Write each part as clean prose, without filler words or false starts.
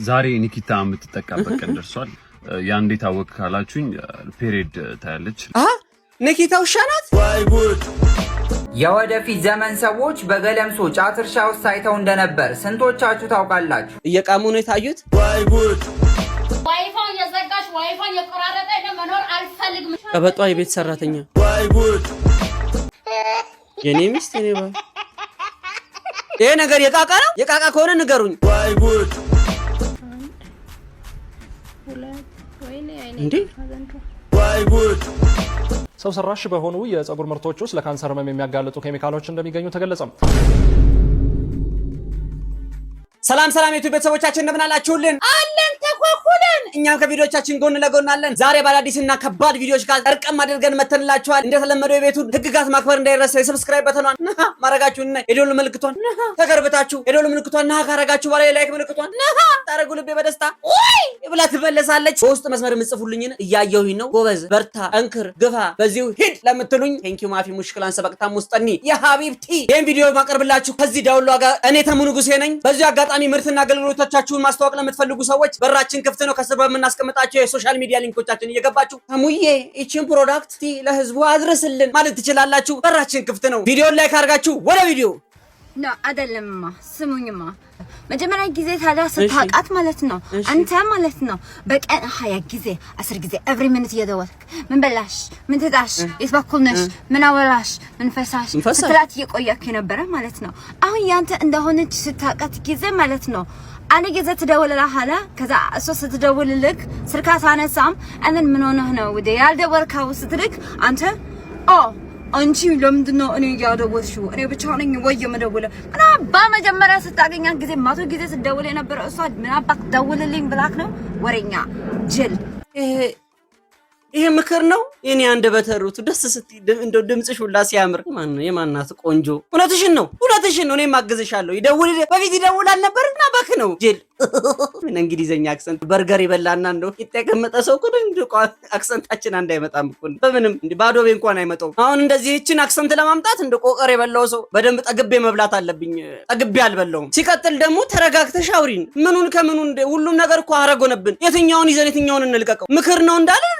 ዛሬ ኒኪታ የምትጠቃበት ቀን ደርሷል። ያ እንዴት አወቅ ካላችሁኝ ፔሪድ ታያለች። ኒኪታ ውሻ ናት። የወደፊት ዘመን ሰዎች በገለምሶ ጫት እርሻ ውስጥ ታይተው እንደነበር ስንቶቻችሁ ታውቃላችሁ? እየቃሙ ነው የታዩት። ዋይፋይ የዘጋሽ ዋይፋይ የቆራረጠ መኖር አልፈልግም። ቀበጧ የቤት ሰራተኛ የኔ ሚስት እኔ ባል ይሄ ነገር የቃቃ ነው። የቃቃ ከሆነ ንገሩኝ። እንዴ ሰው ሰራሽ በሆኑ የፀጉር ምርቶች ውስጥ ለካንሰር ህመም የሚያጋልጡ ኬሚካሎች እንደሚገኙ ተገለጸ። ሰላም የዩቲዩብ ቤተሰቦቻችን እንደምን አላችሁልን? አለን ተኮኩለን። እኛም ከቪዲዮቻችን ጎን ለጎን አለን። ዛሬ ባላዲስና ከባድ ቪዲዮዎች ጋር እርቀም አድርገን መተንላችኋል። እንደተለመደው የቤቱን ህግጋት ማክበር እንዳይረሳ የሰብስክራይብ በተኗን ማረጋችሁና የደወል ምልክቷን ተገርብታችሁ የደወል ምልክቷን ካረጋችሁ በኋላ የላይክ ምልክቷን ታረጉ ልቤ በደስታ ወይ ብላ ትመለሳለች። በውስጥ መስመር የምጽፉልኝን እያየሁኝ ነው። ጎበዝ በርታ፣ እንክር፣ ግፋ፣ በዚሁ ሂድ ለምትሉኝ ቴንኪው ማፊ ሙሽክላን ሰበቅታም ውስጠኒ የሀቢብቲ ይሄን ቪዲዮ ማቀርብላችሁ ከዚህ ዳውሎ ጋር እኔ ተሙ ንጉሴ ነኝ። በዚሁ አጋጣሚ ምርትና አገልግሎቶቻችሁን ማስተዋወቅ ለምትፈልጉ ሰዎች በራችን ክፍት ነው። ከስር በመናስቀምጣቸው የሶሻል ሚዲያ ሊንኮቻችን እየገባችሁ ተሙዬ እቺን ፕሮዳክት ለህዝቡ አድርስልን ማለት ትችላላችሁ። በራችን ክፍት ነው። ቪዲዮን ላይክ አድርጋችሁ ወደ ቪዲዮ ነው አይደለምማ። ስሙኝማ መጀመሪያ ጊዜ ታዲያ ስታቃት ማለት ነው አንተ ማለት ነው በቀን 20 ጊዜ 10 ጊዜ ኤቭሪ ሚኒት እየደወልክ ምን በላሽ፣ ምን ተዳሽ፣ የት በኩል ነሽ፣ ምን አወራሽ፣ ምን ፈሳሽ ስትላት እየቆየክ የነበረ ማለት ነው። አሁን ያንተ እንደሆነች ስታቃት ጊዜ ማለት ነው አንድ ጊዜ ትደውልልሃለ። ከዛ እሷ ስትደውልልክ ስልክ አታነሳም። እነን ምን ሆነህ ነው ወደ ያልደወልከው ስትልክ አንተ አንቺ ለምንድን ነው እኔ ያደወልሽው? እኔ ብቻ ነኝ ወይ የምደውለው? እና በመጀመሪያ ስታገኛት ጊዜ ማቶ ጊዜ ስትደውል የነበረ እሷ ምን አባክ ደውልልኝ ብላክ ነው ወሬኛ ጅል። ይሄ ምክር ነው። የኔ አንደበተሩት ደስ ስትይ እንደው ድምጽሽ ሁላ ሲያምር ማን ነው የማናት ቆንጆ። እውነትሽን ነው እኔ ማግዝሻለሁ። ይደውል በፊት ይደውላል ነበርና ባክ ነው ጅል። ምን እንግሊዘኛ አክሰንት በርገር ይበላና እንደው ይተቀመጠ ሰው እኮ እንደው አክሰንታችን አንድ አይመጣም እኮ በምንም እንዴ ባዶ ቤ እንኳን አይመጣው። አሁን እንደዚህ እቺን አክሰንት ለማምጣት እንደው ቆቀር የበላው ሰው በደንብ ጠግቤ መብላት አለብኝ። ጠግቤ አልበላውም። ሲቀጥል ደግሞ ተረጋግተሽ አውሪን። ምኑን ከምኑን እንደ ሁሉም ነገር እኮ አረጎነብን። የትኛውን ይዘን የትኛውን እንልቀቀው? ምክር ነው እንዳልል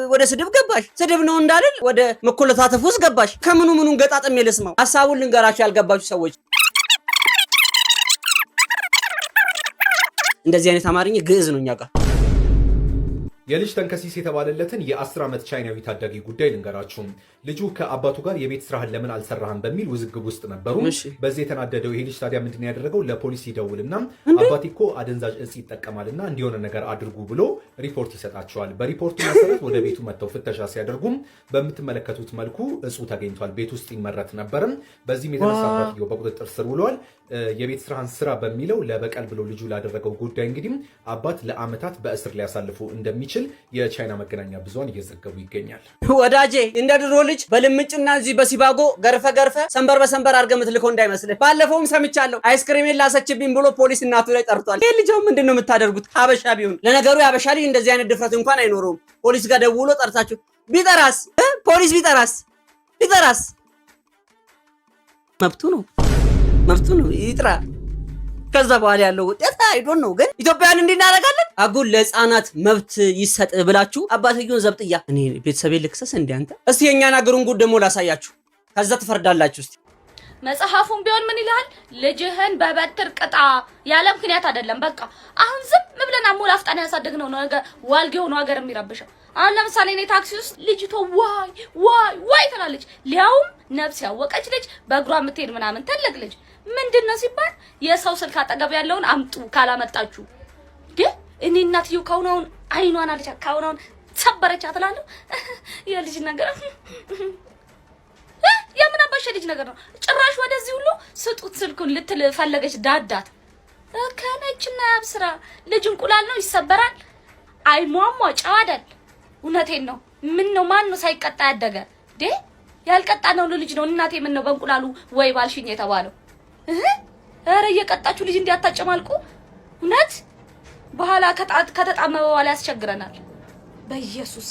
ወደ ስድብ ገባሽ፣ ስድብ ነው እንዳልል ወደ መኮለታተፍ ውስጥ ገባሽ። ከምኑን ገጣጥም የለስማው ሐሳቡን ልንገራችሁ ያልገባችሁ ሰዎች። እንደዚህ አይነት አማርኛ ግዕዝ ነው እኛ ጋር። የልጅ ተንከሲስ የተባለለትን የ10 ዓመት ቻይናዊ ታዳጊ ጉዳይ ልንገራችሁ። ልጁ ከአባቱ ጋር የቤት ስራህን ለምን አልሰራህም በሚል ውዝግብ ውስጥ ነበሩ። በዚህ የተናደደው ይሄ ልጅ ታዲያ ምንድነው ያደረገው? ለፖሊስ ይደውልና አባቴ እኮ አደንዛዥ እጽ ይጠቀማልና እንዲሆነ ነገር አድርጉ ብሎ ሪፖርት ይሰጣቸዋል። በሪፖርቱ መሰረት ወደ ቤቱ መጥተው ፍተሻ ሲያደርጉም በምትመለከቱት መልኩ እጹ ተገኝቷል። ቤት ውስጥ ይመረት ነበርም። በዚህም የተነሳ አባትየው በቁጥጥር ስር ውሏል። የቤት ስራህን ስራ በሚለው ለበቀል ብሎ ልጁ ላደረገው ጉዳይ እንግዲህ አባት ለአመታት በእስር ሊያሳልፉ እንደሚችል የቻይና መገናኛ ብዙሃን እየዘገቡ ይገኛል። ወዳጄ እንደ ድሮ ልጅ በልምጭና እዚህ በሲባጎ ገርፈ ሰንበር በሰንበር አድርገህ የምትልከው እንዳይመስልህ። ባለፈውም ሰምቻለሁ አይስክሪም ላሰችብኝ ብሎ ፖሊስ እናቱ ላይ ጠርቷል። ይሄ ልጅው ምንድነው የምታደርጉት? ሀበሻ ቢሆን ለነገሩ ያበሻ ልጅ እንደዚህ አይነት ድፍረት እንኳን አይኖረውም። ፖሊስ ጋር ደውሎ ጠርታችሁ ቢጠራስ ፖሊስ ቢጠራስ መብቱ ነው ይጥራ። ከዛ በኋላ ያለው ውጤት አይዶን ነው። ግን ኢትዮጵያን እንድናረጋለን አጉል ለህፃናት መብት ይሰጥ ብላችሁ አባትየውን ዘብጥያ እኔ ቤተሰቤ ልክሰስ እንዴ አንተ። እስቲ የኛን አገሩን ጉድ ደግሞ ላሳያችሁ፣ ከዛ ትፈርዳላችሁ። እስቲ መጽሐፉን ቢሆን ምን ይላል? ልጅህን በበትር ቅጣ ያለ ምክንያት አይደለም። በቃ አሁን ዝም ብለን አሞላፍጣን ያሳደግነው ነው ነገር ዋልጌው ነው ሀገር የሚረብሸው። አሁን ለምሳሌ እኔ ታክሲ ውስጥ ልጅቷ ዋይ ትላለች። ሊያውም ነፍስ ያወቀች ልጅ በእግሯ የምትሄድ ምናምን ትልቅ ልጅ ምንድነው ሲባል የሰው ስልክ አጠገብ ያለውን አምጡ ካላመጣችሁ ግን እኔ እናትየው ካሁን አይኗን አለቻ ካሁን ሰበረቻ ትላለሁ። የልጅ ነገር የምን አባሽ ልጅ ነገር ነው። ጭራሽ ወደዚህ ሁሉ ስጡት ስልኩን ልትል ፈለገች። ዳዳት ከነችና ያብስራ ልጅ እንቁላል ነው ይሰበራል። አይሟሟ ጫዋዳል። እውነቴን ነው። ምን ነው ማን ነው ሳይቀጣ ያደገ ዴ ያልቀጣ ነው ልጅ ነው። እናቴ ምን ነው በእንቁላሉ ወይ ባልሽኝ የተባለው ኧረ እየቀጣችሁ ልጅ እንዲያታጨማልቁ እውነት በኋላ ከተጣመመ በኋላ ያስቸግረናል። በኢየሱስ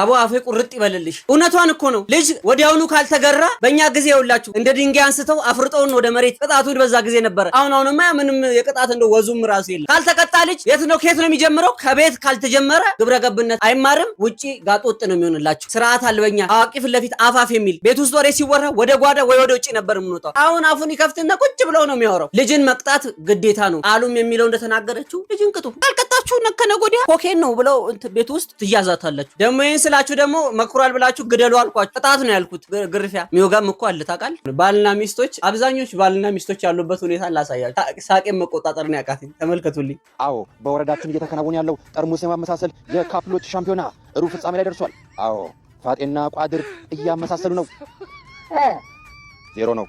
አቦ አፌ ቁርጥ ይበልልሽ። እውነቷን እኮ ነው። ልጅ ወዲያውኑ ካልተገራ በእኛ ጊዜ ይውላችሁ እንደ ድንጋይ አንስተው አፍርጠውን ወደ መሬት ቅጣቱን በዛ ጊዜ ነበረ። አሁንማ ምንም የቅጣት እንደ ወዙም ራሱ የለም። ካልተቀጣ ልጅ የት ነው ከየት ነው የሚጀምረው? ከቤት ካልተጀመረ ግብረ ገብነት አይማርም። ውጪ ጋጦጥ ነው የሚሆንላችሁ። ስርዓት አልበኛ አዋቂ ፊት ለፊት አፋፍ የሚል ቤት ውስጥ ወሬ ሲወራ ወደ ጓዳ ወይ ወደ ውጪ ነበር የምንወጣው። አሁን አፉን ይከፍትና ቁጭ ብለው ነው የሚያወራው። ልጅን መቅጣት ግዴታ ነው። ቃሉም የሚለው እንደተናገረችው ልጅን ቅጡ። ካልቀጣችሁ ነከነ ጎዲያ ኮኬን ነው ብለው ቤት ውስጥ ትያዛታላችሁ። ደግሞ ይሄን ስላችሁ ደግሞ መክሯል ብላችሁ ግደሉ አልኳችሁ። ቅጣት ነው ያልኩት። ግርፊያ ሚወጋም እኮ አለ ታውቃለህ። ባልና ሚስቶች አብዛኞቹ ባልና ሚስቶች ያሉበት ሁኔታ ላሳያችሁ። ሳቄን መቆጣጠር ነው ያቃተኝ። ተመልከቱልኝ። አዎ በወረዳችን እየተከናወነ ያለው ጠርሙስ የማመሳሰል የካፕሎች ሻምፒዮና ሩብ ፍጻሜ ላይ ደርሷል። አዎ ፋጤና ቋድር እያመሳሰሉ ነው። 0 ነው።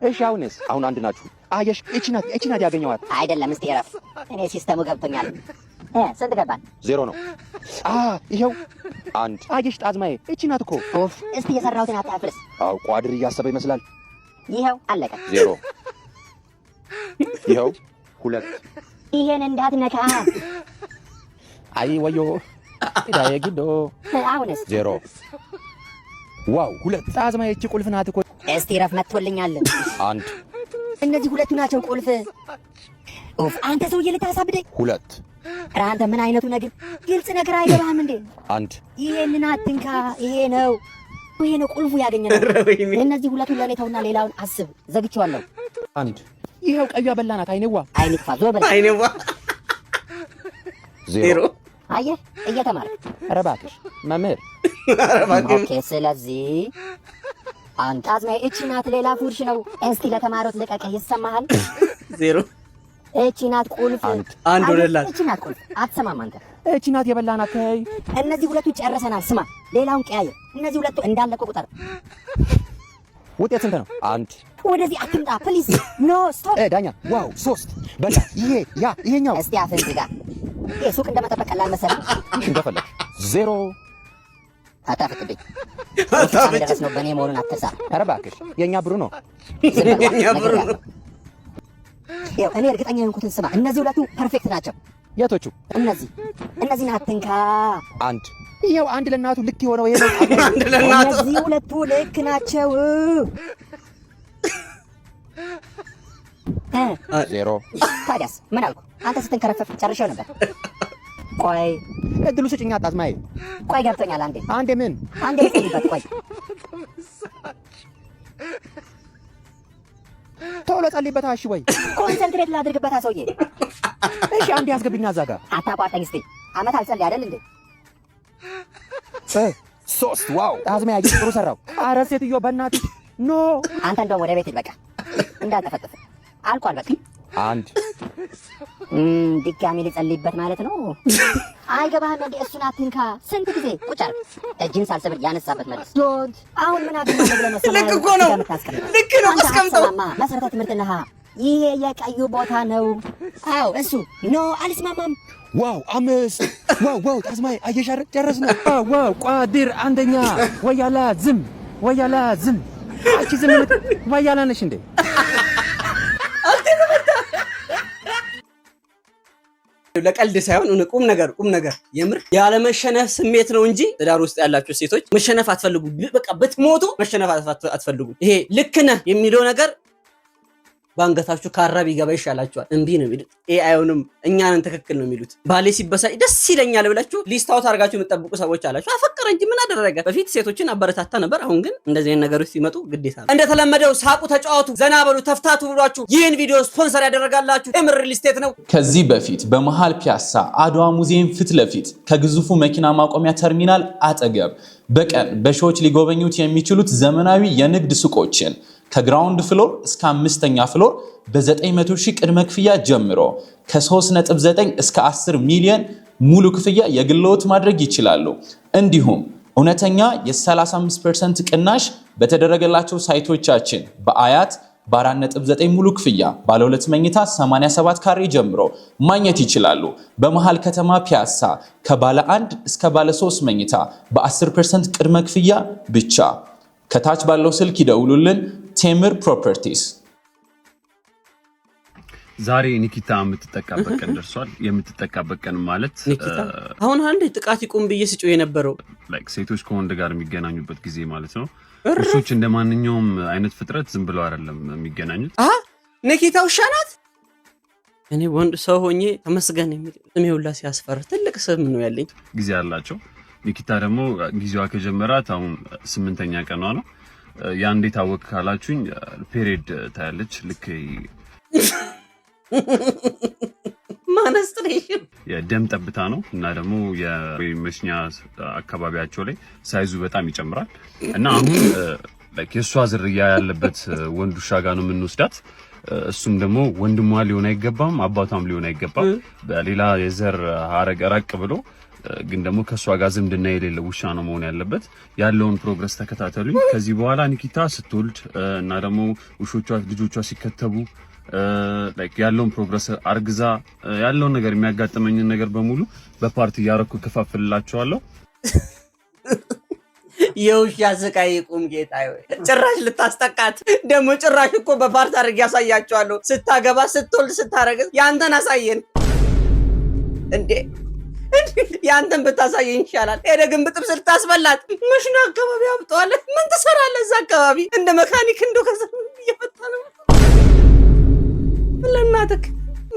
እሺ አሁንስ? አሁን አንድ ናችሁ። አየሽ እቺ ናት ያገኘዋት አይደለም። እስቲ እረፍ። እኔ ሲስተሙ ገብቶኛል። ስንት ገባን? 0 ነው። ይሄው 1። አየሽ ጣዝማዬ እቺ ናት እኮ። እስቲ የሰራሁትን አታፍርስ። አዎ ቋድር እያሰበ ይመስላል። ይሄው አለቀ። 0። ይሄው 2። ይሄን እንዳትነካ። አይ ወዮ ዳዬ ጊዶ። አሁንስ? 0። ዋው 2። ጣዝማዬ እቺ ቁልፍ ናት እኮ። እስቲ ረፍ መጥቶልኛል። 1። እነዚህ ሁለቱ ናቸው ቁልፍ። አንተ ሰውዬ ልታሳብደኝ። 2። ኧረ አንተ ምን አይነቱ ነገር! ግልጽ ነገር አይገባህም እንዴ? 1። ይሄንን አትንካ። ይሄ ነው ቁልፉ ያገኘነው። እነዚህ ሁለቱ ለኔ ተውና ሌላውን አስብ። ዘግቼዋለሁ። 1። ይሄው ቀዩ በላናት። አይኔዋ አይንፋ ዞር በል። አይኔዋ 0። አየህ እየተማርክ። ኧረ እባክሽ መምህር። ኦኬ ስለዚህ አንተ አዝማዬ እቺ ናት። ሌላ ፉርሽ ነው። እስቲ ለተማሩት ልቀቀህ። ይሰማሃል? 0። እቺ ናት ቁልፍ። አንድ ወለላት። እቺ ናት ቁልፍ። አትሰማም አንተ? እቺ ናት የበላናት። ተይ እነዚህ ሁለቱ ጨርሰናል። ስማ ሌላውን ቀያየር። እነዚህ ሁለቱ እንዳለቁ ቁጠር። ውጤት ስንት ነው? 1። ወደዚህ አትምጣ ፕሊዝ። ኖ ስቶፕ። ዳኛ ዋው 3 በላ። ይሄኛው እስቲ አፍህን ዝጋ። ይሄ ሱቅ እንደመጠበቅ ቀላል መሰለህ? እንደፈለግሽ። 0። አታፍጥብኝ። ድረስ ነው በእኔ መሆኑን አትርሳ። ኧረ እባክሽ የእኛ ብሩ ነው። የእኛ ብሩ ነው። እኔ እርግጠኛ የሆንኩትን ስማ። እነዚህ ሁለቱ ፐርፌክት ናቸው። የቶቹ? እነዚህን አትንካ። 1። ይኸው 1 ለእናቱ ልክ የሆነው ይሄ ነው። እነዚህ ሁለቱ ልክ ናቸው። 0። ታዲያስ ምን አልኩ? አንተ ስትንከረፈፍ ጨርሼው ነበር። ቆይ እድሉ ስጭኝ አጣዝማዬ። ቆይ ገብቶኛል። አንዴ ምን ልትልበት። ቆይ ቶሎ ጸልይበታ። እሺ ወይ ኮንሰንትሬት ላድርግበታ ሰውዬ። እሺ አንዴ አስገብኛ እዛ ጋር። አታቋርጠኝ እስቲ። አመት አልጸልይ አይደል እንዴ? 3። ዋው ጣዝማዬ ጥሩ ሰራው። ኧረ ሴትዮ በእናትሽ ኖ። አንተ እንደውም ወደ ቤት በቃ እንዳልተፈጠፈ አልቋል። በቃ 1። ድጋሚ ልጸልይበት ማለት ነው። አይገባህም እንዴ? እሱን አትንካ። ስንት ጊዜ ቁጭ አድርግ። እጅን ሳልሰብር ያነሳበት መልስ። ዶንት አሁን ምን አገኘህ ብለህ መሰለህ? ልክ እኮ ነው። ልክ ነው። አስቀምጠው። መሰረተ ትምህርት ነህ። ይሄ የቀዩ ቦታ ነው። አዎ እሱ ኖ አልስማማም። ዋው 5። ዋው ጣዝማዬ አየሻር ጨረስን። ዋው ቋድር አንደኛ። ወያላ ዝም አንቺ ዝም ወያላ ነሽ እንዴ? ለቀልድ ሳይሆን ቁም ነገር የምር ያለመሸነፍ ስሜት ነው እንጂ ትዳር ውስጥ ያላችሁ ሴቶች መሸነፍ አትፈልጉ። በቃ ብትሞቱ መሸነፍ አትፈልጉ። ይሄ ልክ ነህ የሚለው ነገር ባንገታችሁ ካራ ቢገባ ይሻላችኋል። እምቢ ነው የሚሉት። አይሆንም እኛንን ትክክል ነው የሚሉት። ባሌ ሲበሳጭ ደስ ይለኛል ብላችሁ ሊስታውት አድርጋችሁ የምትጠብቁ ሰዎች አላችሁ። አፈቀረ እንጂ ምን አደረገ? በፊት ሴቶችን አበረታታ ነበር። አሁን ግን እንደዚህ አይነት ነገሮች ሲመጡ ግዴታ ነው። እንደተለመደው ሳቁ፣ ተጫዋቱ፣ ዘና በሉ፣ ተፍታቱ ብሏችሁ ይህን ቪዲዮ ስፖንሰር ያደረጋላችሁ ቴምር ሪል ስቴት ነው። ከዚህ በፊት በመሃል ፒያሳ አድዋ ሙዚየም ፊት ለፊት ከግዙፉ መኪና ማቆሚያ ተርሚናል አጠገብ በቀን በሺዎች ሊጎበኙት የሚችሉት ዘመናዊ የንግድ ሱቆችን ከግራውንድ ፍሎር እስከ 5ኛ ፍሎር በ900 ሺህ ቅድመ ክፍያ ጀምሮ ከ3.9 እስከ 10 ሚሊዮን ሙሉ ክፍያ የግልዎት ማድረግ ይችላሉ። እንዲሁም እውነተኛ የ35% ቅናሽ በተደረገላቸው ሳይቶቻችን በአያት በ4.9 ሙሉ ክፍያ ባለ 2 መኝታ 87 ካሬ ጀምሮ ማግኘት ይችላሉ። በመሃል ከተማ ፒያሳ ከባለ 1 እስከ ባለ 3 መኝታ በ10% ቅድመ ክፍያ ብቻ። ከታች ባለው ስልክ ይደውሉልን። ቴምር ፕሮፐርቲስ ዛሬ ኒኪታ የምትጠቃበት ቀን ደርሷል። የምትጠቃበት ቀን ማለት ኒኪታ አሁን አንድ ጥቃት ይቆም ብዬ ስጮህ የነበረው ላይክ ሴቶች ከወንድ ጋር የሚገናኙበት ጊዜ ማለት ነው። ውሾች እንደማንኛውም አይነት ፍጥረት ዝም ብለው አይደለም የሚገናኙት። ኒኪታ ውሻ ናት። እኔ ወንድ ሰው ሆኜ ተመስገን የሚል ስሜ ሁላ ሲያስፈራ ትልቅ ስም ነው ያለኝ። ጊዜ አላቸው። ኒኪታ ደግሞ ጊዜዋ ከጀመራት አሁን 8ኛ ቀኗ ነው። ያ እንዴት አወቅ ካላችሁኝ ፔሪድ ታያለች። ልክ ማንስትሬሽን የደም ጠብታ ነው እና ደግሞ የመሽኛ አካባቢያቸው ላይ ሳይዙ በጣም ይጨምራል እና አሁን ላይክ የሷ ዝርያ ያለበት ወንድ ውሻ ጋር ነው የምንወስዳት። እሱም ደግሞ ወንድሟ ሊሆን አይገባም፣ አባቷም ሊሆን አይገባም። በሌላ የዘር ሀረግ ራቅ ብሎ ግን ደግሞ ከሷ ጋር ዝምድና የሌለው ውሻ ነው መሆን ያለበት። ያለውን ፕሮግረስ ተከታተሉኝ። ከዚህ በኋላ ኒኪታ ስትወልድ እና ደግሞ ልጆቿ ሲከተቡ ላይክ ያለውን ፕሮግረስ አርግዛ ያለውን ነገር የሚያጋጥመኝን ነገር በሙሉ በፓርቲ ያረኩ ከፋፍልላችኋለሁ። የውሻ ስቃይ ቁም ጌታ ወይ ጭራሽ ልታስጠቃት ደግሞ ጭራሽ እኮ በፓርቲ አድርግ ያሳያቸዋለሁ። ስታገባ ስትወልድ ስታረግዝ ያንተን አሳየን እንዴ! ያንተን ብታሳየን ይሻላል። ሄደ ግን ብጥብስ ልታስበላት መሽና አካባቢ አብጠዋል። ምን ትሰራለህ እዛ አካባቢ? እንደ መካኒክ እንደው ከዛ እየፈታ ነው ለናተክ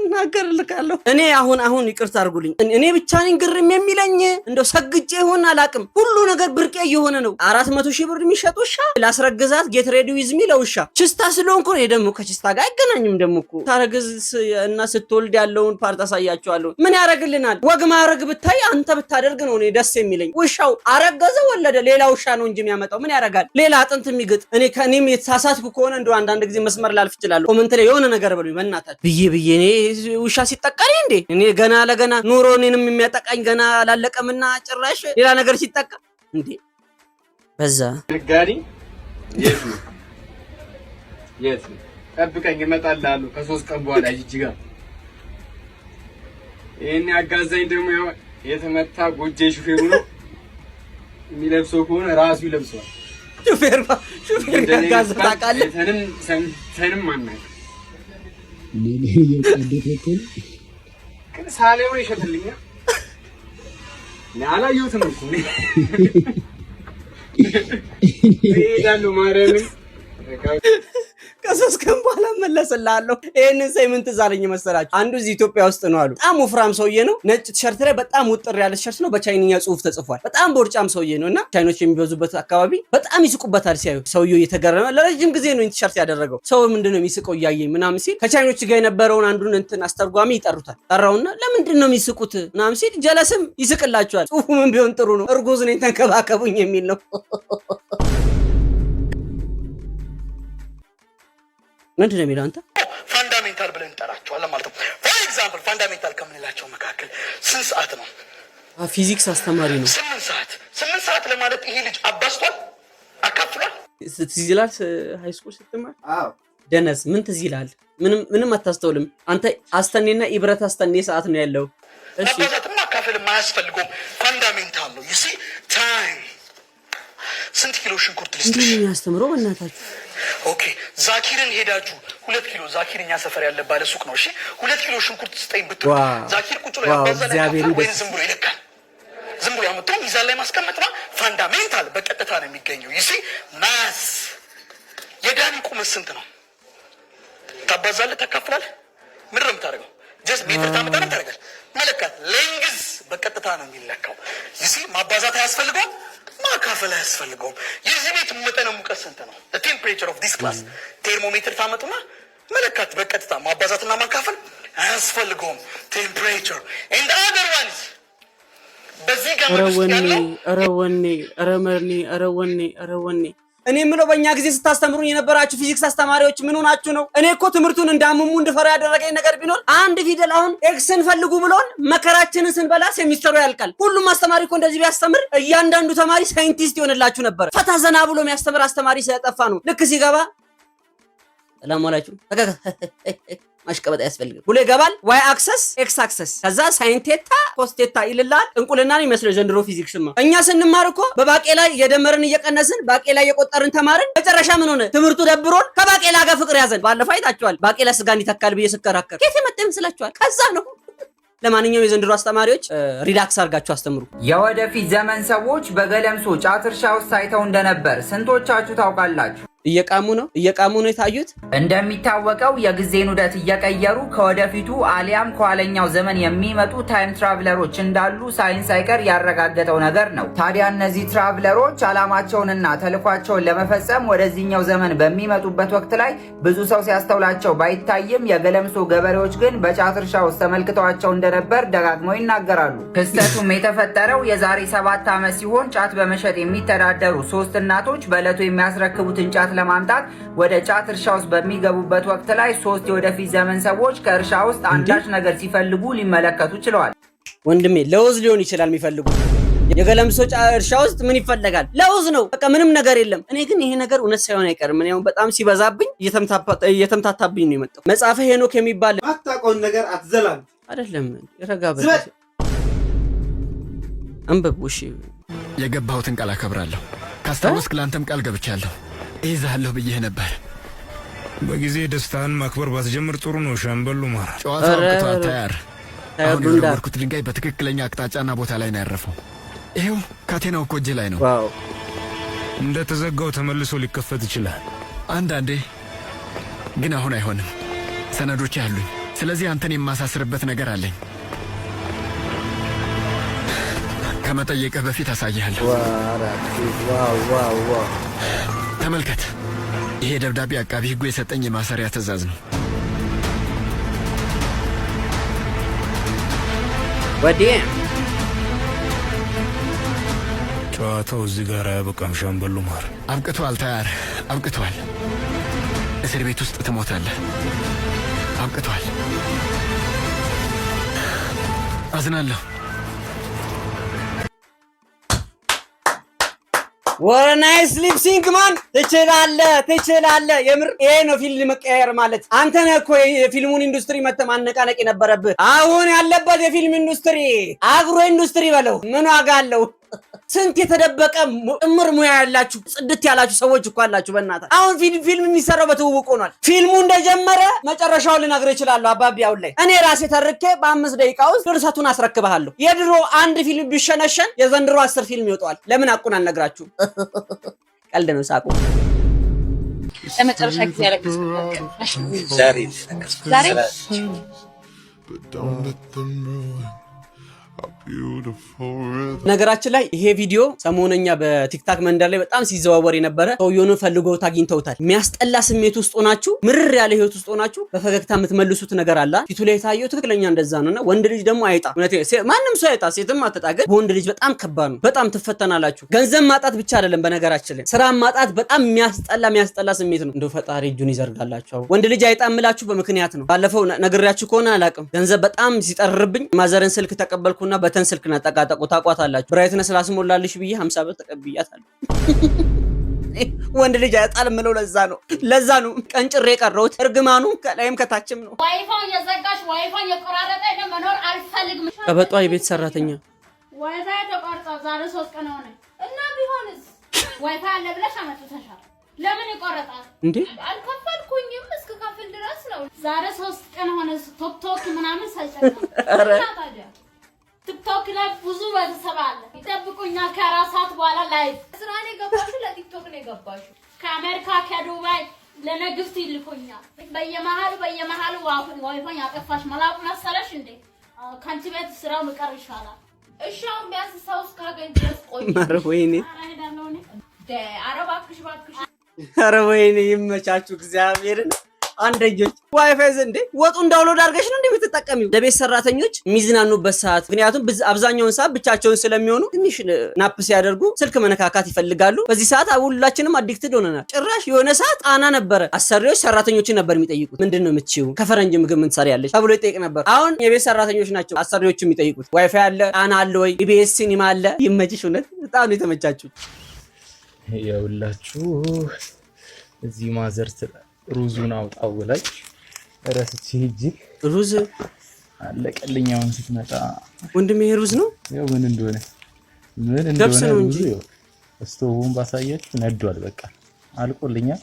እናገርልካለሁ። እኔ አሁን ይቅርታ አድርጉልኝ። እኔ ብቻ ነኝ ግርም የሚለኝ እንደው ሰግጬ ይሆን አላቅም። ሁሉ ነገር ብርቄ እየሆነ ነው። 400,000 ብር የሚሸጥ ውሻ ላስረግዛት ጌት ሬዲ ዊዝ ሚ ለውሻ ችስታ ስለሆንኩ ነው። ደግሞ ከችስታ ጋር አይገናኝም። ደግሞ እኮ ታረግዝ እና ስትወልድ ያለውን ፓርት አሳያቸዋለሁ። ምን ያረግልናል? ወግ ማረግ ብታይ አንተ ብታደርግ ነው እኔ ደስ የሚለኝ። ውሻው አረገዘ ወለደ ሌላ ውሻ ነው እንጂ የሚያመጣው ምን ያረጋል? ሌላ አጥንት የሚግጥ ከኔም የተሳሳትኩ ከሆነ እንደው አንዳንድ ጊዜ መስመር ላልፍ ይችላል። ኮሜንት ላይ የሆነ ነገር በሉኝ በእናታችሁ ብዬ እኔ ውሻ ሲጠቃኝ እንዴ እኔ ገና ለገና ኑሮ እኔንም የሚያጠቃኝ ገና አላለቀምና ጭራሽ ሌላ ነገር ሲጠቃ እንዴ በዛ ነጋዴ የት ጠብቀኝ እመጣልሃለሁ ከ3 ቀን በኋላ ጅጅጋ። ይሄን ያጋዛኝ ደግሞ የተመታ ጎጄ ሹፌሩ ነው። የሚለብሰው ከሆነ ራሱ ይለብሰዋል። ሹፌር ያጋዛ ታውቃለህ። ሰንም አናውቅም ግን ሳሌው ይሸጥልኛል። አላየሁትም እኮ እሄዳለሁ ማርያምን ከ3 ቀን በኋላ መለስልሃለሁ። ይሄንን ሳይ ምን ትዝ አለኝ መሰላችሁ? አንዱ እዚህ ኢትዮጵያ ውስጥ ነው አሉ። በጣም ወፍራም ሰውዬ ነው። ነጭ ቲሸርት ላይ በጣም ውጥር ያለ ቲሸርት ነው። በቻይንኛ ጽሑፍ ተጽፏል። በጣም ቦርጫም ሰውዬ ነው እና ቻይኖች የሚበዙበት አካባቢ በጣም ይስቁበታል ሲያዩ። ሰውዬው እየተገረመ ለረጅም ጊዜ ነው ቲሸርት ያደረገው። ሰው ምንድነው የሚስቀው እያየኝ ምናምን ሲል ከቻይኖች ጋር የነበረውን አንዱን አስተርጓሚ ይጠሩታል። ጠራውና ለምንድን ነው የሚስቁት ምናምን ሲል ጀለስም ይስቅላቸዋል። ጽሑፉ ምን ቢሆን ጥሩ ነው? እርጉዝ ነኝ ተንከባከቡኝ የሚል ነው። ምንድን ነው የሚለው? አንተ ፋንዳሜንታል ብለን እንጠራቸዋለን ማለት ነው። ፎር ኤግዛምፕል ፋንዳሜንታል ከምንላቸው መካከል ስንት ሰዓት ነው? ፊዚክስ አስተማሪ ነው። 8 ሰዓት ለማለት ይሄ ልጅ አባስቷል፣ አካፍሏል። ትዝ ይላል ሃይ ስኩል ስትማር። አዎ ደነስ ምን ትዝ ይላል? ምንም አታስተውልም አንተ። አስተኔና ኢብረት አስተኔ ሰዓት ነው ያለው። እሺ አባዛትም አካፍል የማያስፈልገውም ፋንዳሜንታል ነው። ዩ ሲ ታይም። ስንት ኪሎ ሽንኩርት ልስጥሽ? ምን ያስተምረው በእናታችሁ? ኦኬ ዛኪርን ሄዳችሁ 2 ኪሎ ዛኪር እኛ ሰፈር ያለ ባለ ሱቅ ነው። እሺ 2 ኪሎ ሽንኩርት ስጠኝ ብትሉ ዛኪር ቁጭ ብሎ ያባዛል ወይ ዝም ብሎ ይለካል? ዝም ብሎ ያመጣው ሚዛን ላይ ማስቀመጥ ነው። ፋንዳሜንታል በቀጥታ ነው የሚገኘው። ዩ ሲ ማስ የዳኒ ቁመት ስንት ነው? ታባዛለህ፣ ታካፍላለህ። ምንድን ነው የምታደርገው? ጀስት ሜትር ታመጣና ታደርጋለህ። መለካት ሌንግዝ በቀጥታ ነው የሚለካው። ዩ ሲ ማባዛት አያስፈልገውም፣ ማካፈል አያስፈልገውም። የዚህ ቤት መጠነ ሙቀት ስንት ነው? the temperature of this class ቴርሞሜትር ታመጡና መለካት በቀጥታ ማባዛትና ማካፈል አያስፈልገውም። ቴምፕሬቸር and other ones በዚህ ጋር ረወኔ እኔ የምለው በእኛ ጊዜ ስታስተምሩኝ የነበራችሁ ፊዚክስ አስተማሪዎች ምን ሆናችሁ ነው? እኔ እኮ ትምህርቱን እንዳምሙ እንድፈራ ያደረገኝ ነገር ቢኖር አንድ ፊደል አሁን ኤክስን ፈልጉ ብሎን መከራችንን ስንበላ ሴሚስተሩ ያልቃል። ሁሉም አስተማሪ እኮ እንደዚህ ቢያስተምር እያንዳንዱ ተማሪ ሳይንቲስት ይሆንላችሁ ነበር። ፈታ ዘና ብሎ የሚያስተምር አስተማሪ ስለጠፋ ነው። ልክ ሲገባ ሰላም አላችሁ ማሽቀበጥ ያስፈልጋል ብሎ ይገባል። ዋይ አክሰስ ኤክስ አክሰስ ከዛ ሳይን ቴታ ኮስ ቴታ ይልላል። እንቁልና ነው የሚመስለው ዘንድሮ ፊዚክስማ። እኛ ስንማር እኮ በባቄላ እየደመርን እየቀነስን ባቄላ እየቆጠርን ተማርን። መጨረሻ ምን ሆነ? ትምህርቱ ደብሮን ከባቄላ ጋር ፍቅር ያዘን። ባለፈው አይታችኋል። ባቄላ ስጋን ይተካል ብዬ ስከራከር ከየት የመጣ ይመስላችኋል? ከዛ ነው። ለማንኛውም የዘንድሮ አስተማሪዎች ሪላክስ አድርጋችሁ አስተምሩ። የወደፊት ዘመን ሰዎች በገለምሶ ጫት እርሻ ውስጥ ሳይተው እንደነበር ስንቶቻችሁ ታውቃላችሁ? እየቃሙ ነው የታዩት። እንደሚታወቀው የጊዜን ዑደት እየቀየሩ ከወደፊቱ አሊያም ከኋለኛው ዘመን የሚመጡ ታይም ትራቭለሮች እንዳሉ ሳይንስ ሳይቀር ያረጋገጠው ነገር ነው። ታዲያ እነዚህ ትራቭለሮች ዓላማቸውንና ተልኳቸውን ለመፈጸም ወደዚህኛው ዘመን በሚመጡበት ወቅት ላይ ብዙ ሰው ሲያስተውላቸው ባይታይም የገለምሶ ገበሬዎች ግን በጫት እርሻ ውስጥ ተመልክተዋቸው እንደነበር ደጋግመው ይናገራሉ። ክስተቱም የተፈጠረው የዛሬ 7 ዓመት ሲሆን ጫት በመሸጥ የሚተዳደሩ 3 እናቶች በዕለቱ የሚያስረክቡትን ጫት ለማምጣት ወደ ጫት እርሻ ውስጥ በሚገቡበት ወቅት ላይ 3 የወደፊት ዘመን ሰዎች ከእርሻ ውስጥ አንዳች ነገር ሲፈልጉ ሊመለከቱ ችለዋል። ወንድሜ ለውዝ ሊሆን ይችላል የሚፈልጉት። የገለምሶ እርሻ ውስጥ ምን ይፈልጋል? ለውዝ ነው በቃ ምንም ነገር የለም። እኔ ግን ይሄ ነገር እውነት ሳይሆን አይቀርም። እኔ በጣም ሲበዛብኝ እየተምታታብኝ ነው የመጣው። መጽሐፈ ሄኖክ የሚባል አታውቀውን ነገር አትዘላም አይደለም። ረጋበል አንብብ። እሺ የገባሁትን ቃል አከብራለሁ። ካስታወስክ ለአንተም ቃል ገብቻለሁ። እይዛለሁ ብዬህ ነበር። በጊዜ ደስታን ማክበር ባትጀምር ጥሩ ነው። ሻምበሉ ማር ጨዋታው አብቅቷል። ታያር አሁን የወረወርኩት ድንጋይ በትክክለኛ አቅጣጫና ቦታ ላይ ነው ያረፈው። ይሄው ካቴናው እኮ እጄ ላይ ነው። ዋው! እንደተዘጋው ተመልሶ ሊከፈት ይችላል አንዳንዴ፣ ግን አሁን አይሆንም። ሰነዶች አሉኝ። ስለዚህ አንተን የማሳስርበት ነገር አለኝ። ከመጠየቅህ በፊት አሳይሃለሁ። ዋው! ተመልከት። ይሄ ደብዳቤ አቃቢ ሕጉ የሰጠኝ የማሰሪያ ትዕዛዝ ነው። ወዲህ ጨዋታው እዚህ ጋር አያበቃም። ሻምበሉ ማር አብቅቷል። ታያር አብቅቷል። እስር ቤት ውስጥ ትሞታለህ። አብቅቷል። አዝናለሁ። What a nice lip sync man! ትችላለህ። የምር ይሄ ነው ፊልም መቀየር ማለት። አንተ ነህ እኮ የፊልሙን ኢንዱስትሪ ማነቃነቅ የነበረብህ። አሁን ያለበት የፊልም ኢንዱስትሪ አግሮ ኢንዱስትሪ በለው ምን ዋጋ አለው? ስንት የተደበቀ ጥምር ሙያ ያላችሁ ጽድት ያላችሁ ሰዎች እኮ አላችሁ። በእናትህ አሁን ፊልም የሚሰራው በትውውቅ ሆኗል። ፊልሙ እንደጀመረ መጨረሻውን ልነግርህ እችላለሁ። አባቢ አሁን ላይ እኔ ራሴ ተርኬ በ5 ደቂቃ ውስጥ ድርሰቱን አስረክብሃለሁ። የድሮ አንድ ፊልም ቢሸነሸን የዘንድሮ 10 ፊልም ይወጣዋል። ለምን አቁን አልነግራችሁም? ቀልድ ነው፣ ሳቁ። ለመጨረሻ ጊዜ ያለቀስኩት ዛሬ ነገራችን ላይ ይሄ ቪዲዮ ሰሞነኛ በቲክታክ መንደር ላይ በጣም ሲዘዋወር የነበረ ሰውየውን ፈልገውት አግኝተውታል። የሚያስጠላ ስሜት ውስጥ ሆናችሁ ምርር ያለ ህይወት ውስጥ ሆናችሁ በፈገግታ የምትመልሱት ነገር አለ። ፊቱ ላይ የታየው ትክክለኛ እንደዛ ነውና ወንድ ልጅ ደግሞ አይጣ። ማንም ሰው አይጣ፣ ሴትም አትጣገድ። ወንድ ልጅ በጣም ከባድ ነው። በጣም ትፈተናላችሁ። ገንዘብ ማጣት ብቻ አይደለም፣ በነገራችን ላይ ስራ ማጣት በጣም የሚያስጠላ ስሜት ነው። እንደው ፈጣሪ እጁን ይዘርጋላችሁ። ወንድ ልጅ አይጣ የምላችሁ በምክንያት ነው። ባለፈው ነግሬያችሁ ከሆነ አላውቅም፣ ገንዘብ በጣም ሲጠርብኝ ማዘረን ስልክ ተቀበልኩና በተን ስልክ ናጠቃጠቁ ታቋታላችሁ። ብራይትነስ ላስሞላልሽ ብዬ 50 ብር ተቀብያታለሁ። ወንድ ልጅ አይጣል ምለው ለዛ ነው ቀንጭሬ ቀረሁት። እርግማኑ ከላይም ከታችም ነው። ዋይፋይ የዘጋሽ ዋይፋይ የቆራረጠ መኖር አልፈልግም። ቀበጧ የቤት ሰራተኛ ዋይፋይ ተቆርጣ ዛሬ 3 ቀን ሆነ እና ቢሆንስ ዋይፋይ አለ ብለሽ አመጥተሻል። ለምን ይቆረጣል እንዴ? አልከፈልኩኝም እስከ ከፍል ድረስ ነው። ዛሬ 3 ቀን ሆነ። ቶክቶክ ምናምን ሳይጨርስ ታዲያ ቲክቶክ ላይ ብዙ ቤተሰብ አለ ይጠብቁኛል። ከ4 ሰዓት በኋላ ላይቭ ስራ ነው የገባሽው፣ ለቲክቶክ ነው የገባሽው። ከአሜሪካ ከዱባይ ለነግፍት ይልኩኛል። በየመሃሉ ዋይፋይ ያጠፋሽ መላቁ መሰለሽ እንዴ? ካንቺ ቤት ስራው ምቀር ይሻላል። እሺ አሁን ቢያንስ ሰው እስካገኝ ድረስ ቆይ። ኧረ ወይኔ ይመቻችሁ እግዚአብሔርን። አንደኞች ዋይፋይ ዘንዴ ወጡን ዳውንሎድ አድርገሽ ነው እንደምትጠቀሚው ለቤት ሰራተኞች የሚዝናኑበት ሰዓት። ምክንያቱም አብዛኛውን ሰዓት ብቻቸውን ስለሚሆኑ ትንሽ ናፕ ሲያደርጉ ስልክ መነካካት ይፈልጋሉ። በዚህ ሰዓት ሁላችንም አዲክትድ ሆነናል። ጭራሽ የሆነ ሰዓት ጣና ነበረ። አሰሪዎች ሰራተኞችን ነበር የሚጠይቁት። ምንድነው የምትችይው? ከፈረንጅ ምግብ ምን ትሰሪያለሽ ተብሎ ይጠይቅ ነበር። አሁን የቤት ሰራተኞች ናቸው አሰሪዎች የሚጠይቁት። ዋይፋይ አለ፣ ጣና አለ ወይ፣ ኢቢኤስ ሲኒማ አለ። ይመችሽ። እውነት በጣም ነው የተመቻችሁ። ያውላችሁ እዚህ ማዘርት ሩዙን አውጣው ላይ ረስቼ ሂጂ ሩዝ አለቀልኝ። አሁን ስትመጣ ወንድሜ ይሄ ሩዝ ነው ያው ምን እንደሆነ ደብስ ነው እንጂ ስቶቡን ባሳያችሁ ነዷል። በቃ አልቆልኛል።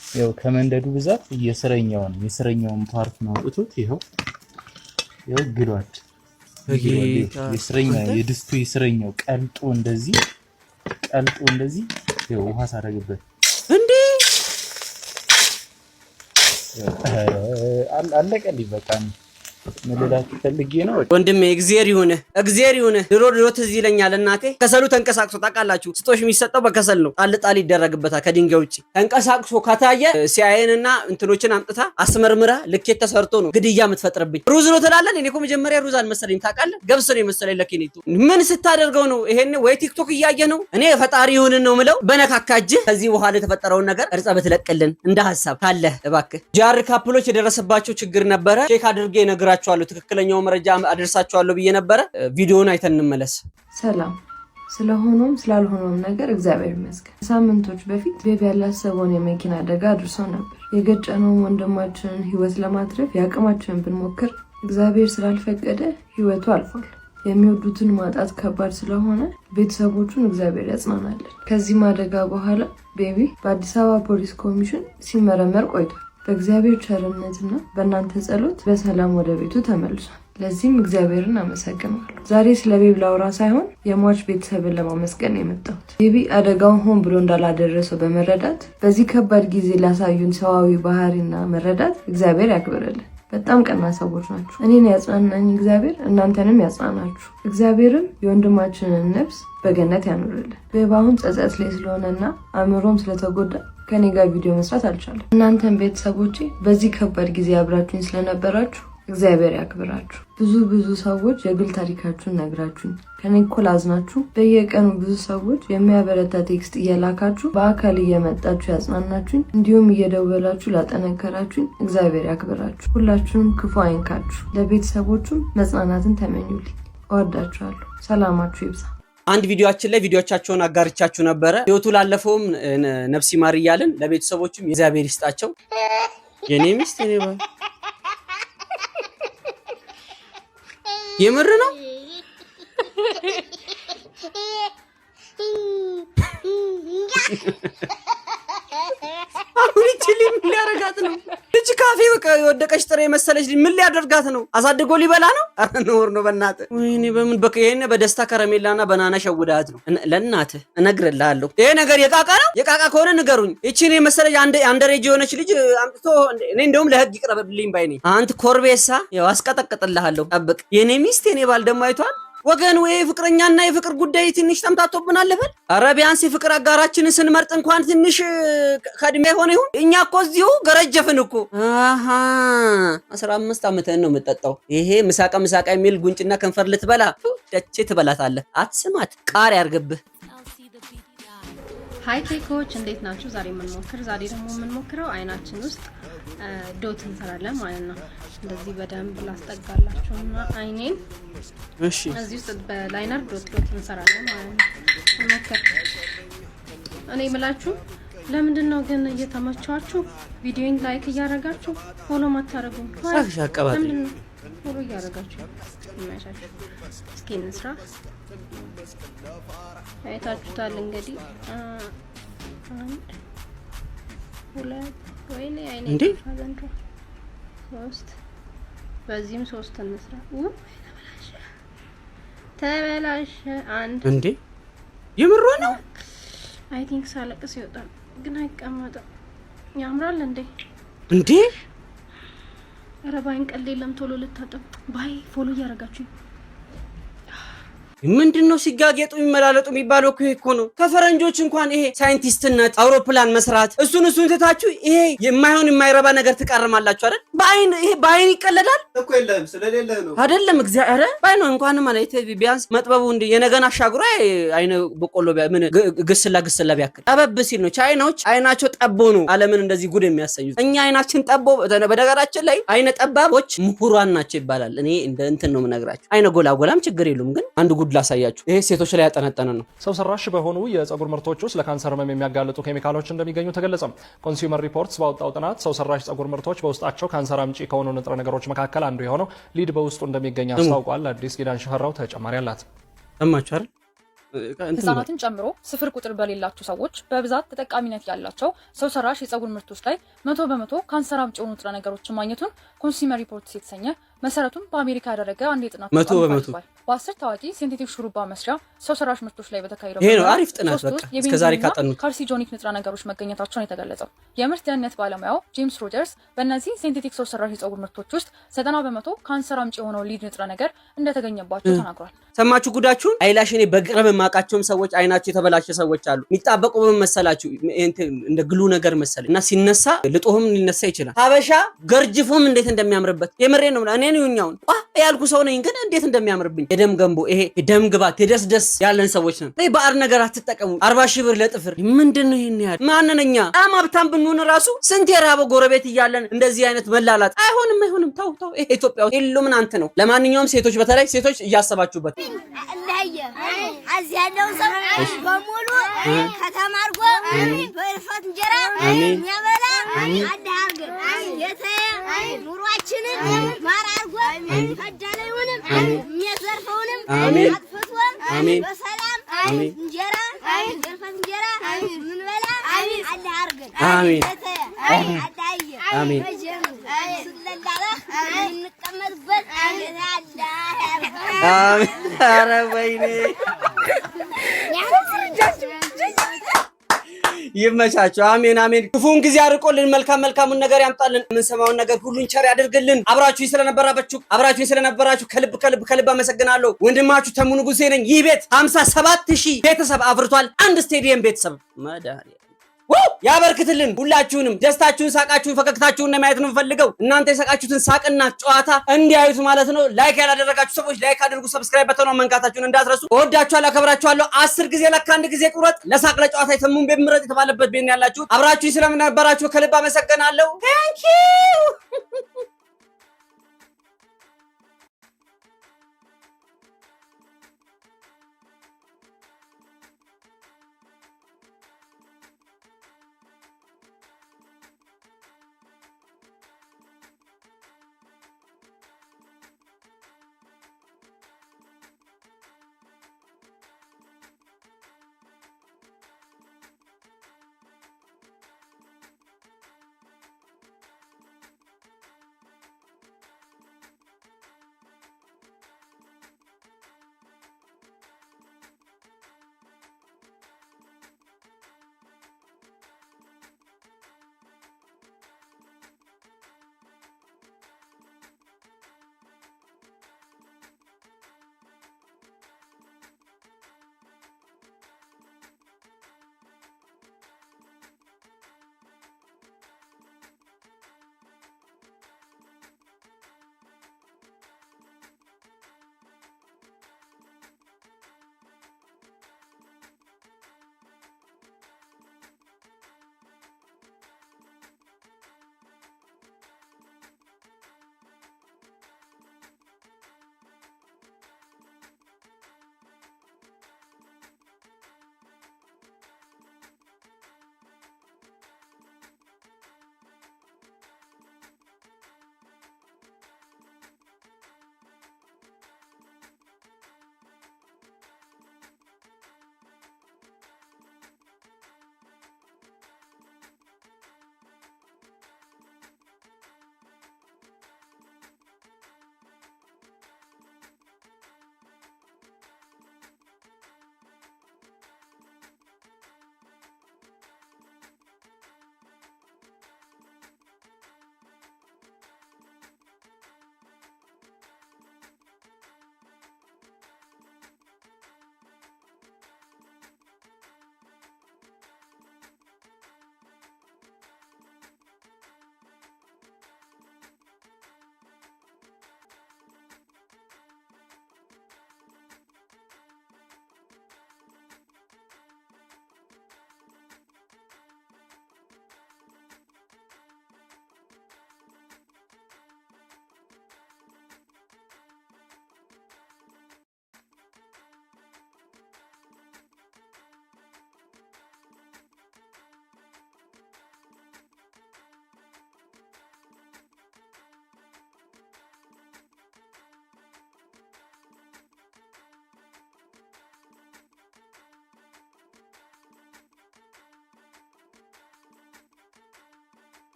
ያው ከመንደዱ ብዛት የስረኛውን ፓርት ነው አውጥቶት ይሄው ግሏል። የድስቱ የስረኛው ቀልጦ እንደዚህ ይሄው ውሃ ሳረግበት እንዴ አለቀልኝ። በቃ ምልላችሁ ፈልጌ ነው ወንድሜ። እግዚአብሔር ይሁን። ድሮ ትዝ ይለኛል እናቴ ከሰሉ ተንቀሳቅሶ ታውቃላችሁ፣ ስጦሽ የሚሰጠው በከሰል ነው። ጣል ይደረግበታል ከድንጋይ ውጪ። ተንቀሳቅሶ ከታየ ሲያየንና እንትኖችን አምጥታ አስመርምራ ልኬት ተሰርቶ ነው ግድያ የምትፈጥርብኝ። ሩዝ ነው ትላለህ። እኔ እኮ መጀመሪያ ሩዝ አልመሰለኝ ታውቃለህ፣ ገብስ ነው የመሰለኝ ለኪኒቱ። ምን ስታደርገው ነው ይሄን? ወይ ቲክቶክ እያየ ነው። እኔ ፈጣሪ ይሁን ነው ምለው በነካካጅ። ከዚህ በኋላ የተፈጠረውን ነገር እርጻ በትለቅልን እንደ ሐሳብ ካለ እባክህ። ጃር ካፕሎች የደረሰባቸው ችግር ነበረ ቼክ አድርጌ ነገር ትክክለኛው መረጃ አደርሳችኋለሁ ብዬ ነበር። ቪዲዮውን አይተን እንመለስ። ሰላም። ስለሆነም ስላልሆነም ነገር እግዚአብሔር ይመስገን። ሳምንቶች በፊት ቤቢ ያላሰበውን የመኪና አደጋ አድርሶ ነበር። የገጨነውን ወንድማችንን ህይወት ለማትረፍ የአቅማችንን ብንሞክር እግዚአብሔር ስላልፈቀደ ህይወቱ አልፏል። የሚወዱትን ማጣት ከባድ ስለሆነ ቤተሰቦቹን እግዚአብሔር ያጽናናለን። ከዚህም አደጋ በኋላ ቤቢ በአዲስ አበባ ፖሊስ ኮሚሽን ሲመረመር ቆይቷል። በእግዚአብሔር ቸርነትና በእናንተ ጸሎት በሰላም ወደ ቤቱ ተመልሷል። ለዚህም እግዚአብሔርን አመሰግናለሁ። ዛሬ ስለ ቤቢ ላውራ ሳይሆን የሟች ቤተሰብን ለማመስገን የመጣሁት። ቤቢ አደጋውን ሆን ብሎ እንዳላደረሰው በመረዳት በዚህ ከባድ ጊዜ ላሳዩን ሰዋዊ ባህሪና መረዳት እግዚአብሔር ያክብርልን። በጣም ቀና ሰዎች ናችሁ። እኔን ያጽናናኝ እግዚአብሔር እናንተንም ያጽናናችሁ። እግዚአብሔርም የወንድማችንን ነፍስ በገነት ያኑርልን። ቤባሁን ጸጸት ላይ ስለሆነና አእምሮም ስለተጎዳ ከኔ ጋር ቪዲዮ መስራት አልቻለም። እናንተም ቤተሰቦቼ በዚህ ከባድ ጊዜ አብራችሁኝ ስለነበራችሁ እግዚአብሔር ያክብራችሁ። ብዙ ሰዎች የግል ታሪካችሁን ነግራችሁኝ ከኔ እኮ ላዝናችሁ። በየቀኑ ብዙ ሰዎች የሚያበረታ ቴክስት እየላካችሁ በአካል እየመጣችሁ ያጽናናችሁኝ፣ እንዲሁም እየደወላችሁ ላጠነከራችሁኝ እግዚአብሔር ያክብራችሁ። ሁላችሁንም ክፉ አይንካችሁ። ለቤተሰቦቹም መጽናናትን ተመኙልኝ። እወዳችኋለሁ። ሰላማችሁ ይብዛ። አንድ ቪዲዮአችን ላይ ቪዲዮቻቸውን አጋርቻችሁ ነበረ። ህይወቱ ላለፈውም ነፍስ ይማር እያልን ለቤተሰቦቹም እግዚአብሔር ይስጣቸው። የኔ ሚስት የኔ ባል የምር ነው። አሁን እቺ ምን ሊያረጋት ነው? እቺ ካፌ በቃ የወደቀች ጥሬ መሰለች። ምን ሊያደርጋት ነው? አሳድጎ ሊበላ ነው? አረ ኖር ነው በእናትህ። ወይኔ በምን በቃ ይሄን በደስታ ከረሜላና በናና ሸውዳት ነው። ለእናትህ እነግርልሃለሁ። ይሄ ነገር የቃቃ ነው። የቃቃ ከሆነ ንገሩኝ። እቺ ነው መሰለች አንደሬጅ የሆነች ልጅ አምጥቶ እኔ እንደውም ለህግ ይቅረብልኝ ባይ ነኝ። አንተ ኮርቤሳ ያው አስቀጠቅጥልሃለሁ። ጠብቅ። የኔ ሚስት የኔ ባል ደግሞ አይቷል ወገን። ወይ ፍቅረኛና የፍቅር ጉዳይ ትንሽ ተምታቶብናል ልበል። ኧረ ቢያንስ የፍቅር አጋራችንን ስንመርጥ እንኳን ትንሽ ከእድሜ ሆነ ይሁን። እኛ እኮ እዚሁ ገረጀፍን እኮ። 15 ዓመትህን ነው የምጠጣው። ይሄ ምሳቃ የሚል ጉንጭና ከንፈር ልትበላ ደቼ ትበላታለህ። አትስማት፣ ቃሪ ያርግብህ። ሃይ ኬኮች እንዴት ናችሁ? ዛሬ ደግሞ የምንሞክረው አይናችን ውስጥ ዶት እንሰራለን ማለት ነው። እንደዚህ በደንብ ላስጠጋላችሁና አይኔን እዚህ ውስጥ በላይነር ዶት እንሰራለን ማለት ነው። እንሞክር። እኔ የምላችሁ ለምንድን ነው ግን እየተመቻችሁ ቪዲዮን ላይክ እያደረጋችሁ ፎሎ ማታረጉ? ለምንድን ነው ፎሎ እያደረጋችሁ የማይሻችሁ? እስኪ እንስራ። አይታችሁታል እንግዲህ ሁለት ወይኔ አይኔ ዘንድሮ 3 በዚህም 3 እንስራ። ተበላሸ አንድ እንዴ የምሮ ነው። አይ ቲንክ ሳለቅስ ይወጣል ግን አይቀመጥም። ያምራል እንዴ ኧረ ባይን ቀል የለም። ቶሎ ልታጠብ ባይ ፎሎ እያደረጋችሁ ምንድነው ሲጋጌጡ የሚመላለጡ የሚባለው እኮ ነው። ከፈረንጆች እንኳን ይሄ ሳይንቲስትነት አውሮፕላን መስራት እሱን ትታችሁ ይሄ የማይረባ ነገር ትቀርማላችሁ አይደል? በአይን ይቀለዳል እኮ የለም ስለሌለ ነው አይደለም። እግዚአብሔር ባይኖ እንኳን ማለት ቢያንስ መጥበቡ እንደ የነገና አሻግሮ አይነ በቆሎ ምን ግስላ ቢያክል ጠበብ ሲል ነው። ቻይናዎች አይናቸው ጠቦ ነው ዓለምን እንደዚህ ጉድ የሚያሰኙት። እኛ አይናችን ጠቦ በነገራችን ላይ አይነ ጠባቦች ምሁራን ናቸው ይባላል። እኔ እንደ እንትን ነው የምነግራችሁ። አይነ ጎላጎላም ችግር የለውም ግን አንዱ ጉድ ጉድ ላሳያችሁ። ይሄ ሴቶች ላይ ያጠነጠነ ነው። ሰው ሰራሽ በሆኑ የፀጉር ምርቶች ውስጥ ለካንሰር ህመም የሚያጋልጡ ኬሚካሎች እንደሚገኙ ተገለጸ። ኮንሱመር ሪፖርትስ ባወጣው ጥናት ሰው ሰራሽ ፀጉር ምርቶች በውስጣቸው ካንሰር አምጪ ከሆኑ ንጥረ ነገሮች መካከል አንዱ የሆነው ሊድ በውስጡ እንደሚገኝ አስታውቋል። አዲስ ኪዳን ሽፈራው ተጨማሪ አላት። ሰማችሁ አይደል? ህጻናትን ጨምሮ ስፍር ቁጥር በሌላቸው ሰዎች በብዛት ተጠቃሚነት ያላቸው ሰው ሰራሽ የፀጉር ምርቶች ላይ 100% ካንሰር አምጪ የሆኑ ንጥረ ነገሮችን ማግኘቱን ኮንሱመር ሪፖርትስ የተሰኘ መሰረቱን በአሜሪካ ያደረገ አንድ የጥናት ተቋም በ10 ታዋቂ ሲንቴቲክ ሹሩባ መስሪያ ሰው ሰራሽ ምርቶች ላይ በተካሄደው ይሄ ነው አሪፍ ጥናት በቃ እስከዛሬ ካጠኑ ካርሲኖጂኒክ ንጥረ ነገሮች መገኘታቸውን የተገለጸው የምርት ደህንነት ባለሙያው ጄምስ ሮጀርስ በእነዚህ ሲንቴቲክ ሰው ሰራሽ የፀጉር ምርቶች ውስጥ 90% ካንሰር አምጪ የሆነው ሊድ ንጥረ ነገር እንደተገኘባቸው ተናግሯል። ሰማችሁ ጉዳችሁን? አይላሽ እኔ በቅርብ ማቃቸውም ሰዎች አይናቸው የተበላሸ ሰዎች አሉ። የሚጣበቁ በመሰላችሁ እንደ ግሉ ነገር መሰለ እና ሲነሳ ልጦህም ሊነሳ ይችላል። ሀበሻ ገርጅፎም እንዴት እንደሚያምርበት የምሬን ነው። እኔ ነውኛውን ያልኩ ሰው ነኝ ግን እንዴት እንደሚያምርብኝ የደም ገንቦ ይሄ የደም ግባት የደስደስ ያለን ሰዎች ነን። ይሄ ባዕድ ነገር አትጠቀሙ። 40 ሺህ ብር ለጥፍር ምንድነው? ይሄን ያህል ማንነኛ አማብታም ብንሆን ራሱ ስንት የራበ ጎረቤት እያለን እንደዚህ አይነት መላላት አይሆንም። ተው ይሄ ኢትዮጵያ ሁሉ ምን አንተ ነው። ለማንኛውም ሴቶች በተለይ ሴቶች እያሰባችሁበት እዚህ ያለው ሰው በሙሉ ከተማርጎ በእርፈት እንጀራ የሚያበላ አዳርገ ኑሯችንን ማራርጎ ከዳለውንም የሚያዘርፈውንም አጥፍቶ በሰላም እንጀራ እርፈት እንጀራ ምንበላ አዳርገ አሜን አሜን እንቀመጥበት ኧረ ወይኔ ይመቻችሁ። አሜን አሜን። ክፉን ጊዜ አርቆልን መልካሙን ነገር ያምጣልን። የምንሰማውን ነገር ሁሉን ቸር ያድርግልን። አብራችሁኝ ስለነበራችሁ ከልብ አመሰግናለሁ። ወንድማችሁ ተሙ ንጉሴ ነኝ። ይህ ቤት 57000 ቤተሰብ አፍርቷል። አንድ ስቴዲየም ቤተሰብ መድኃኒዓለም ያበርክትልን። ሁላችሁንም ደስታችሁን፣ ሳቃችሁን፣ ፈገግታችሁን ማየት ነው የምፈልገው። እናንተ የሳቃችሁትን ሳቅና ጨዋታ እንዲያዩት ማለት ነው። ላይክ ያላደረጋችሁ ሰዎች ላይክ አድርጉ። ሰብስክራይብ በተኗን መንካታችሁን እንዳትረሱ። እወዳችኋለሁ፣ አከብራችኋለሁ። 10 ጊዜ ለካ አንድ ጊዜ ቁረጥ። ለሳቅ ለጨዋታ የተሙን ቤት ምረጥ የተባለበት ቤት ነው ያላችሁ። አብራችሁኝ ስለነበራችሁ ከልብ አመሰግናለሁ። ታንኪዩ